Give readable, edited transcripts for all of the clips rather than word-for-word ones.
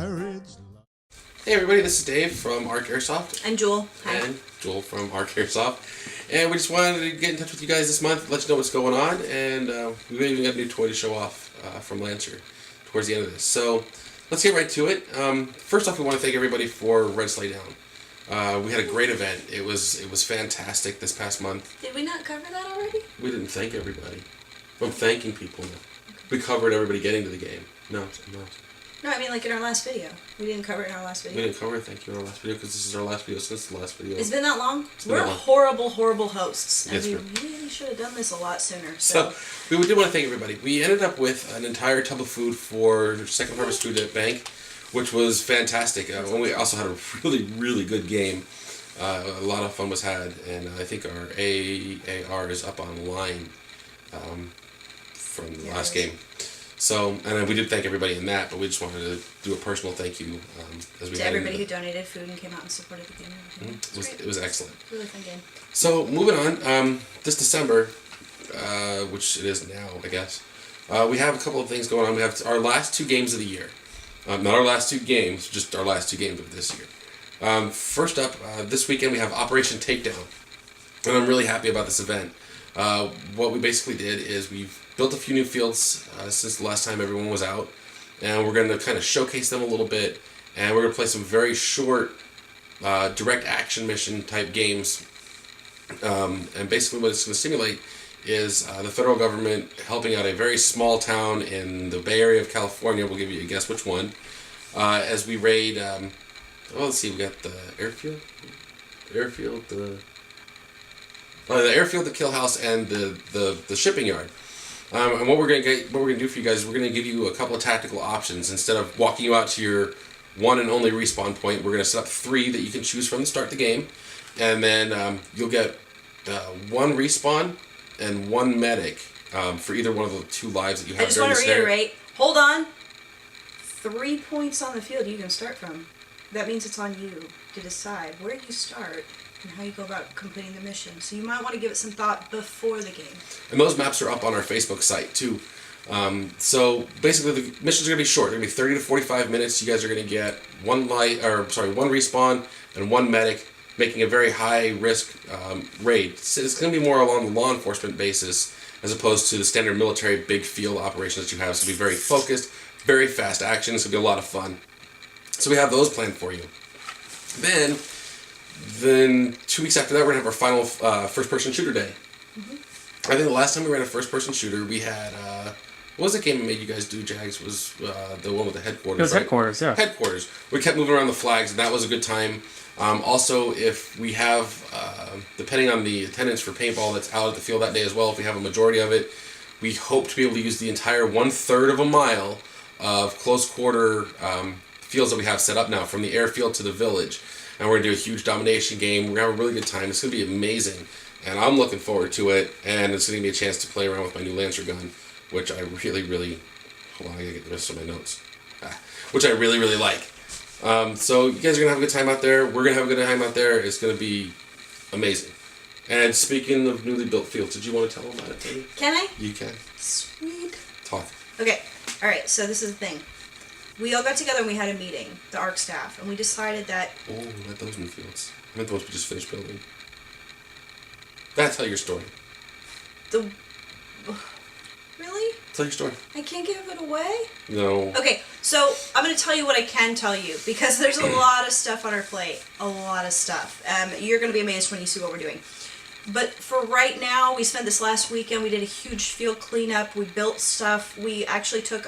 Hey everybody, this is Dave from Arc Airsoft. And Jewel. Hi. And Jewel from Arc Airsoft. And we just wanted to get in touch with you guys this month, let you know what's going on, and we even got a new toy to show off from Lancer towards the end of this. So let's get right to it. First off, we want to thank everybody for Red Sleigh Down. We had a great event. It was fantastic this past month. Did we not cover that already? We didn't thank everybody. I'm thanking people now. We covered everybody getting to the game. No. No, I mean like in our last video. We didn't cover it in our last video. We didn't cover it, thank you, in our last video, because this is our last video since the last video. It's been that long? We're horrible hosts. And yes, we sir. really should have done this a lot sooner. So we did want to thank everybody. We ended up with an entire tub of food for Second Harvest Food Bank, which was fantastic. And we also had a really good game. A lot of fun was had, and I think our AAR is up online from the last game. So, and we did thank everybody in that, but we just wanted to do a personal thank you as we to everybody who donated food and came out and supported the game. It was excellent. Really fun game. So moving on, this December, which it is now, I guess, we have a couple of things going on. We have our last two games of the year. Not our last two games, just our last two games of this year. First up, this weekend we have Operation Takedown, and I'm really happy about this event. What we basically did is we've built a few new fields since the last time everyone was out, and we're going to kind of showcase them a little bit, and we're going to play some very short direct action mission type games, and basically what it's going to simulate is the federal government helping out a very small town in the Bay Area of California. We'll give you a guess which one, as we raid, let's see, we got the airfield, the airfield, the kill house, and the shipping yard. And what we're gonna do for you guys is we're gonna give you a couple of tactical options. Instead of walking you out to your one and only respawn point, we're gonna set up 3 that you can choose from to start the game, and then you'll get 1 respawn and 1 medic for either one of the 2 lives that you have. I just want to reiterate. Hold on. 3 points on the field you can start from. That means it's on you to decide where you start and how you go about completing the mission. So you might want to give it some thought before the game. And those maps are up on our Facebook site too. So basically the missions are going to be short. They're going to be 30 to 45 minutes. You guys are going to get 1 respawn and 1 medic, making a very high risk raid. So it's going to be more along the law enforcement basis as opposed to the standard military big field operations that you have. It's going to be very focused, very fast action. It's going to be a lot of fun. So we have those planned for you. Then 2 weeks after that, we're going to have our final first-person shooter day. I think the last time we ran a first-person shooter, we had, what was the game that made you guys do, Jags? Was the one with the headquarters, It was right? Headquarters, yeah. Headquarters. We kept moving around the flags, and that was a good time. Also, if we have, depending on the attendance for paintball that's out at the field that day as well, if we have a majority of it, we hope to be able to use the entire 1/3 of a mile of close-quarter fields that we have set up now, from the airfield to the village. And we're going to do a huge domination game. We're going to have a really good time. It's going to be amazing. And I'm looking forward to it. And it's going to give me a chance to play around with my new Lancer gun, which I really... Hold on, I got to get the rest of my notes. Which I really like. So you guys are going to have a good time out there. We're going to have a good time out there. It's going to be amazing. And speaking of newly built fields, did you want to tell them about it, Tony? Can I? You can. Sweet. Talk. Okay. All right. So this is the thing. We all got together and we had a meeting, the ARC staff, and we decided that... Oh, not those new fields. I meant the ones we just finished building. Tell your story. Really? Tell your story. I can't give it away? No. Okay, so I'm going to tell you what I can tell you, because there's a lot of stuff on our plate. A lot of stuff. You're going to be amazed when you see what we're doing. But for right now, we spent this last weekend, we did a huge field cleanup, we built stuff, we actually took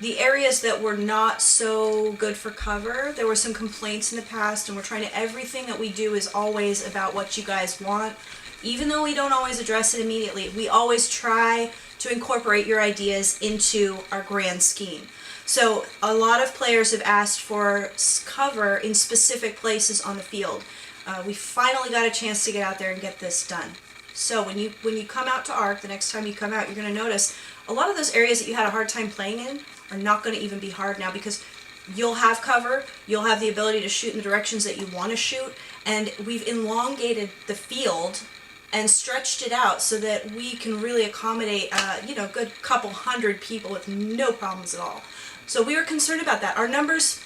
the areas that were not so good for cover. There were some complaints in the past, and we're trying to, everything that we do is always about what you guys want. Even though we don't always address it immediately, we always try to incorporate your ideas into our grand scheme. So a lot of players have asked for cover in specific places on the field. We finally got a chance to get out there and get this done. So when you come out to ARC, the next time you come out, you're going to notice a lot of those areas that you had a hard time playing in are not going to even be hard now, because you'll have cover, you'll have the ability to shoot in the directions that you want to shoot, and we've elongated the field and stretched it out so that we can really accommodate a good couple hundred people with no problems at all. So we were concerned about that. Our numbers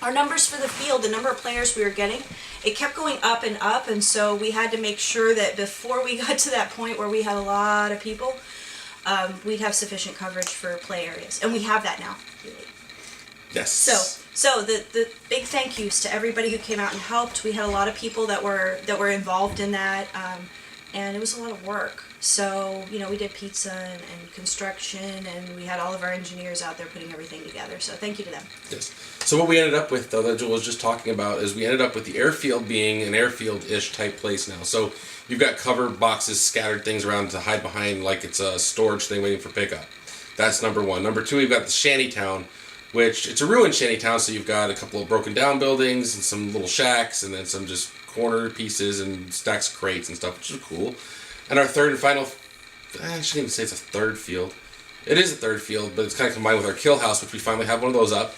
our numbers for the field, the number of players we were getting, it kept going up, and so we had to make sure that before we got to that point where we had a lot of people, we'd have sufficient coverage for play areas, and we have that now. Yes. So the big thank yous to everybody who came out and helped. We had a lot of people that were involved in that, and it was a lot of work. So, we did pizza and construction, and we had all of our engineers out there putting everything together. So thank you to them. Yes. So what we ended up with, though, that Joel was just talking about, is we ended up with the airfield being an airfield-ish type place now. So you've got cover boxes, scattered things around to hide behind like it's a storage thing waiting for pickup. That's number one. Number two, we've got the shantytown, which it's a ruined shantytown, so you've got a couple of broken down buildings and some little shacks and then some just corner pieces and stacks of crates and stuff, which is cool. And our third and final, I shouldn't even say it's a third field. It is a third field, but it's kind of combined with our kill house, which we finally have one of those up.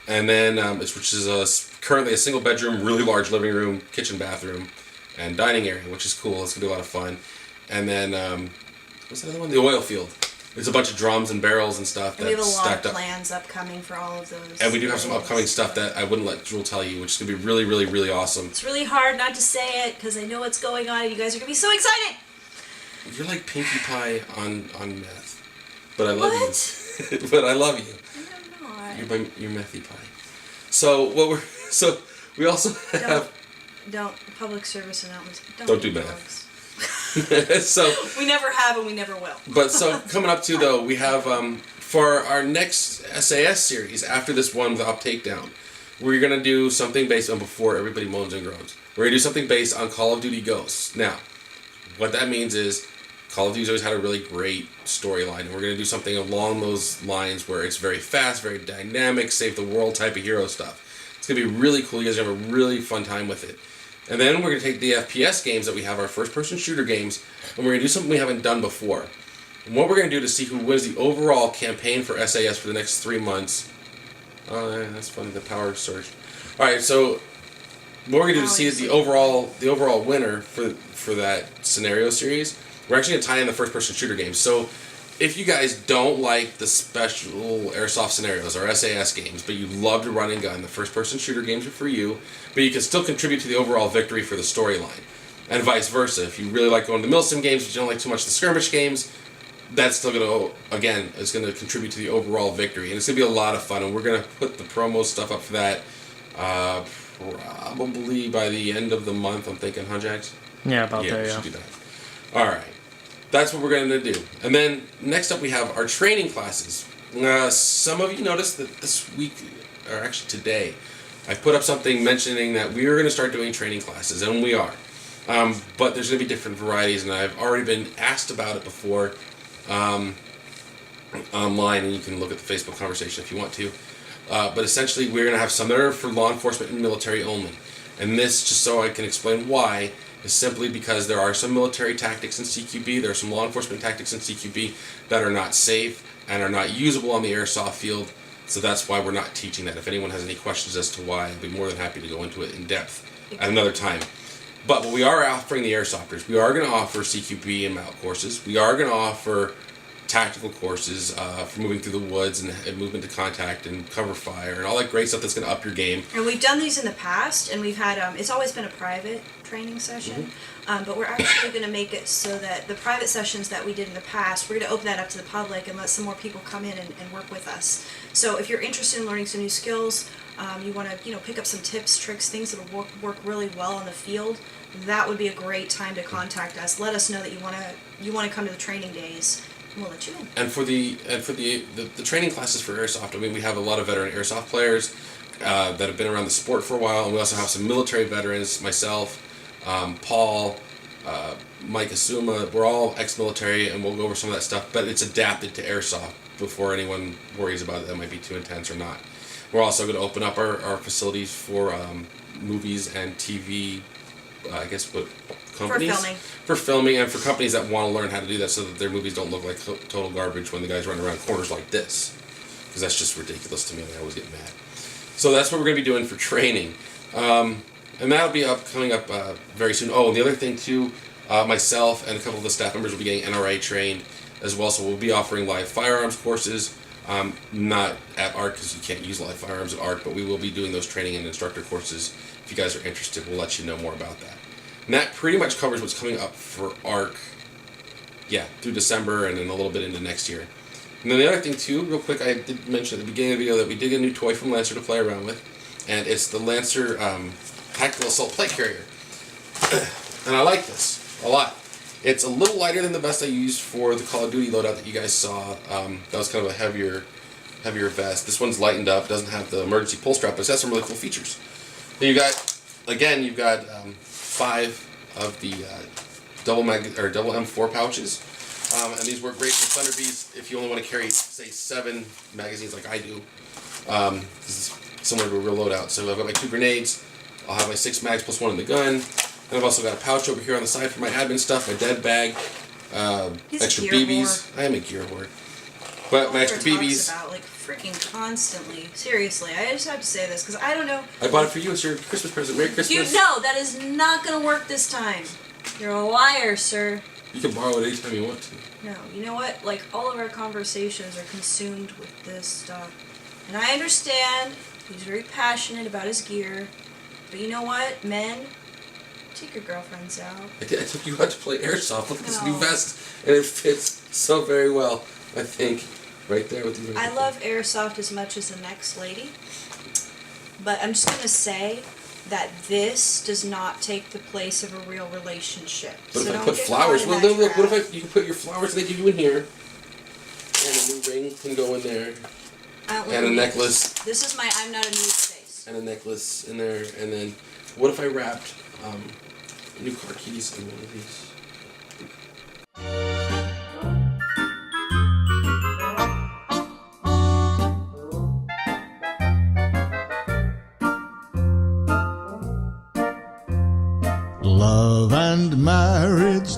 And then, which is currently a single bedroom, really large living room, kitchen, bathroom, and dining area, which is cool. It's going to be a lot of fun. And then, what's the other one? The oil field. There's a bunch of drums and barrels and stuff And we have a that's lot of stacked up. plans upcoming for all of those. And we do have some upcoming stuff that I wouldn't let Jewel tell you, which is going to be really, really, really awesome. It's really hard not to say it because I know what's going on and you guys are going to be so excited. You're like Pinkie Pie on meth. But I love What? you. But I love you. I'm not. You're methy pie. So we also have Don't public service announcements. Don't do drugs. so We never have and we never will. But so coming up to though, we have for our next SAS series after this one with Op Takedown, we're gonna do something based on before everybody moans and groans. We're gonna do something based on Call of Duty Ghosts. Now, what that means is Call of Duty's always had a really great storyline, and we're gonna do something along those lines where it's very fast, very dynamic, save the world type of hero stuff. It's gonna be really cool. You guys are gonna have a really fun time with it. And then we're going to take the FPS games that we have, our first-person shooter games, and we're going to do something we haven't done before. And what we're going to do to see who wins the overall campaign for SAS for the next 3 months... Oh, yeah, that's funny, the power surge. Alright, so what we're going to do to see the overall winner for that scenario series, we're actually going to tie in the first-person shooter games. So if you guys don't like the special Airsoft scenarios or SAS games, but you love to run and gun, the first-person shooter games are for you, but you can still contribute to the overall victory for the storyline. And vice versa. If you really like going to the Milsim games, but you don't like too much the skirmish games, that's still going to, again, it's going to contribute to the overall victory. And it's going to be a lot of fun, and we're going to put the promo stuff up for that probably by the end of the month, I'm thinking, huh, Jags? Yeah, about there, we yeah. should do that. Alright. That's what we're going to do. And then next up we have our training classes. Some of you noticed that this week, or actually today, I put up something mentioning that we were going to start doing training classes, and we are. But there's going to be different varieties, and I've already been asked about it before online, and you can look at the Facebook conversation if you want to. But essentially we're going to have some that are for law enforcement and military only. And this, just so I can explain why, is simply because there are some military tactics in CQB, there are some law enforcement tactics in CQB that are not safe and are not usable on the airsoft field, so that's why we're not teaching that. If anyone has any questions as to why, I'd be more than happy to go into it in depth at another time. But we are offering the airsofters. We are going to offer CQB and MOUT courses. We are going to offer tactical courses for moving through the woods and movement to contact and cover fire and all that great stuff that's going to up your game. And we've done these in the past, and we've had, it's always been a private training session, but we're actually going to make it so that the private sessions that we did in the past, we're going to open that up to the public and let some more people come in and work with us. So if you're interested in learning some new skills, you want to pick up some tips, tricks, things that will work really well on the field, that would be a great time to contact us. Let us know that you want to come to the training days. We'll let you in. And for the training classes for Airsoft, I mean, we have a lot of veteran Airsoft players that have been around the sport for a while, and we also have some military veterans, myself, Paul, Mike Asuma, we're all ex-military, and we'll go over some of that stuff, but it's adapted to Airsoft before anyone worries about it that might be too intense or not. We're also going to open up our facilities for movies and TV, I guess, what companies? For filming, and for companies that want to learn how to do that so that their movies don't look like total garbage when the guys run around corners like this. Because that's just ridiculous to me, and I always get mad. So that's what we're going to be doing for training. And that'll be coming up very soon. Oh, and the other thing too, myself and a couple of the staff members will be getting NRA trained as well, so we'll be offering live firearms courses. Not at ARC because you can't use live firearms at ARC, but we will be doing those training and instructor courses. If you guys are interested, we'll let you know more about that. And that pretty much covers what's coming up for ARC, through December and then a little bit into next year. And then the other thing too, real quick, I did mention at the beginning of the video that we did get a new toy from Lancer to play around with, and it's the Lancer Tactical Assault Plate Carrier. And I like this a lot. It's a little lighter than the vest I used for the Call of Duty loadout that you guys saw. That was kind of a heavier vest. This one's lightened up, doesn't have the emergency pull strap, but it has some really cool features. Then you've got 5 of the double M4 pouches. And these work great for Thunder Beast if you only want to carry, say, 7 magazines like I do. This is similar to a real loadout. So I've got my 2 grenades. I'll have my 6 mags plus 1 in the gun. And I've also got a pouch over here on the side for my admin stuff, my dead bag, extra BBs. I am a gear hoard. But my extra BBs. About, like, freaking constantly. Seriously, I just have to say this because I don't know. I bought it for you. It's your Christmas present. Merry Christmas. No, that is not going to work this time. You're a liar, sir. You can borrow it anytime you want to. No, you know what? Like, all of our conversations are consumed with this stuff. And I understand he's very passionate about his gear. But you know what, men? Take your girlfriends out. I took you out to play Airsoft. Look at this new vest. And it fits so very well, I think. Right there with you. I love Airsoft as much as the next lady. But I'm just going to say that this does not take the place of a real relationship. But so if I put flowers, what if you can put your flowers they give you in here, and a new ring can go in there, and a necklace. This is my I'm not a nude face. And a necklace in there, and then what if I wrapped new car keys in one of these? Love and marriage